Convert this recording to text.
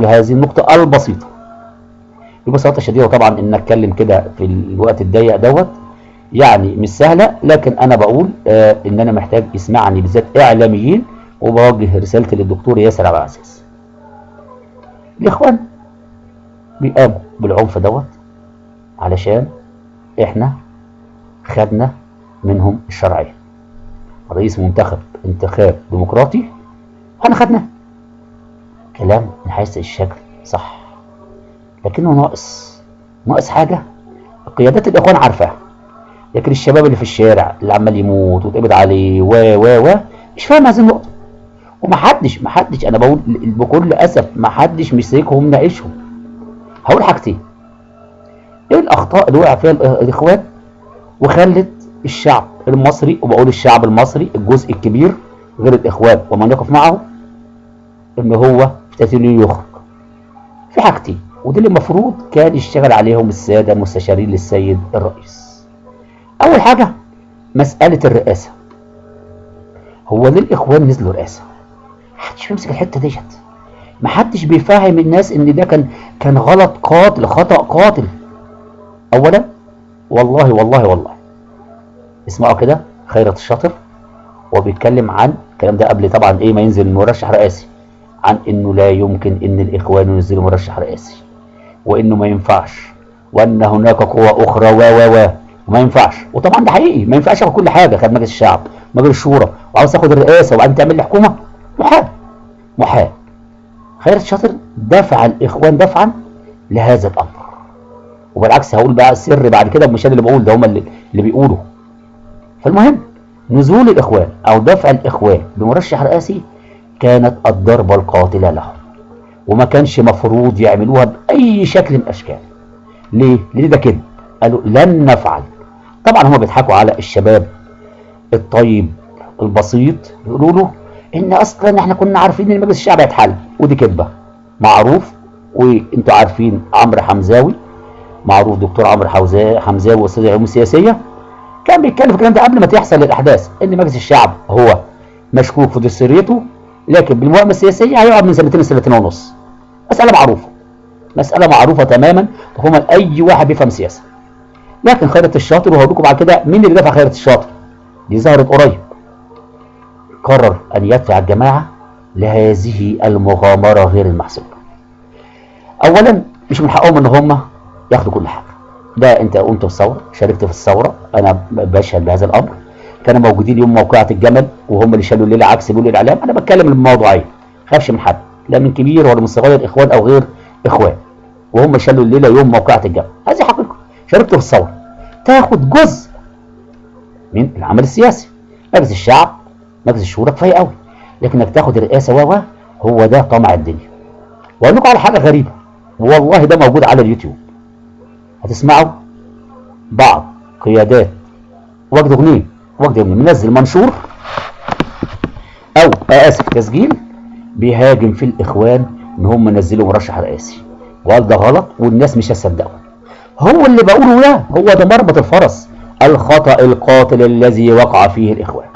هذه النقطة البسيطة ببساطة شديدة. طبعا ان اتكلم كده في الوقت الضيق دوت يعني مش سهلة، لكن انا بقول ان انا محتاج يسمعني بالذات اعلاميين، وبوجه رسالتي للدكتور ياسر عبد العزيز. الاخوان بيقاموا بالعنف دوت علشان احنا خدنا منهم الشرعية. رئيس منتخب انتخاب ديمقراطي احنا خدناه. كلام من حيث الشكل صح، لكنه ناقص حاجة قيادات الاخوان عارفاها، لكن الشباب اللي في الشارع اللي عمال يموت ويتقبض عليه و مش فاهم هذه النقطة. ومحدش انا بقول بكل اسف محدش مسكهم ناقشهم. هقول حاجتين: ايه الاخطاء اللي وقع فيها الاخوان وخلت الشعب المصري، وبقول الشعب المصري الجزء الكبير غير الاخوان ومن يقف معه، ان هو في 30 يونيو يخرج؟ في حاجتين، ودي اللي المفروض كان يشتغل عليهم الساده المستشارين للسيد الرئيس. اول حاجه مساله الرئاسه. هو ليه الاخوان نزلوا رئاسه؟ محدش بيمسك الحته ديت. محدش بيفهم الناس ان ده كان غلط قاتل، خطأ قاتل. اولا والله اسمعوا كده خيرت الشاطر وبيتكلم عن الكلام ده قبل طبعا ما ينزل مرشح رئاسي، عن انه لا يمكن ان الاخوان ينزلوا مرشح رئاسي، وانه ما ينفعش، وان هناك قوى اخرى وما ينفعش. وطبعا ده حقيقي، ما ينفعش اخد كل حاجه. خد مجلس الشعب، مجلس الشورى، وعاوز تاخد الرئاسه وبعدين تعمل لي حكومه؟ محال. خيرت الشاطر دفع الاخوان دفعا لهذا الامر. وبالعكس هقول بقى السر بعد كده، مش انا اللي بقول، ده هم اللي بيقولوا. فالمهم نزول الاخوان او دفع الاخوان بمرشح رئاسي كانت الضربه القاتله لهم، وما كانش مفروض يعملوها باي شكل من الاشكال. ليه؟ لان ده كده قالوا لن نفعل. طبعا هم بيضحكوا على الشباب الطيب البسيط، يقولوا له ان اصلا احنا كنا عارفين ان مجلس الشعب هيتحل، ودي كذبه معروف. وانتوا عارفين عمرو حمزاوي، معروف دكتور عمرو حمزاوي واستاذ العلوم السياسيه، كان بيتكلم في الكلام ده قبل ما تحصل الاحداث، ان مجلس الشعب هو مشكوك في دستوريته، لكن بالمقاومه السياسيه هيقعد من سنتين لسنتين ونص. مساله معروفه تماما تفهمها لاي واحد بيفهم سياسه. لكن خيرت الشاطر، وهقول لكم بعد كده مين اللي دفع خيرت الشاطر، دي ظهرت قريب، قرر ان يدفع الجماعه لهذه المغامره غير المحسوبه. اولا مش من حقهم ان هم ياخدوا كل حاجه. ده انت قمت في الثوره، شاركت في الثوره، انا بشهد بهذا الامر. كانوا موجودين يوم موقعة الجمل وهم اللي شالوا الليله عكس بيقول الاعلام. انا بتكلم الموضوعيه، ما خافش من حد، لا من كبير ولا من صغير، اخوان او غير اخوان، وهم شالوا الليله يوم موقعة الجمل. هذه حقيقه. شاركت في الثوره، تاخد جزء من العمل السياسي. مجلس الشعب، مجلس الشورى كفايه قوي، لكن انك تاخد الرئاسه هو ده طمع الدنيا. واقول لكم على حاجه غريبه، والله ده موجود على اليوتيوب، هتسمعوا بعض قيادات وجد غنيم منزل منشور او تسجيل بيهاجم في الاخوان ان هم نزلوا مرشح رئاسي، وقال ده غلط والناس مش هتصدقه. هو اللي بقوله ده، هو ده مربط الفرس، الخطأ القاتل الذي وقع فيه الاخوان.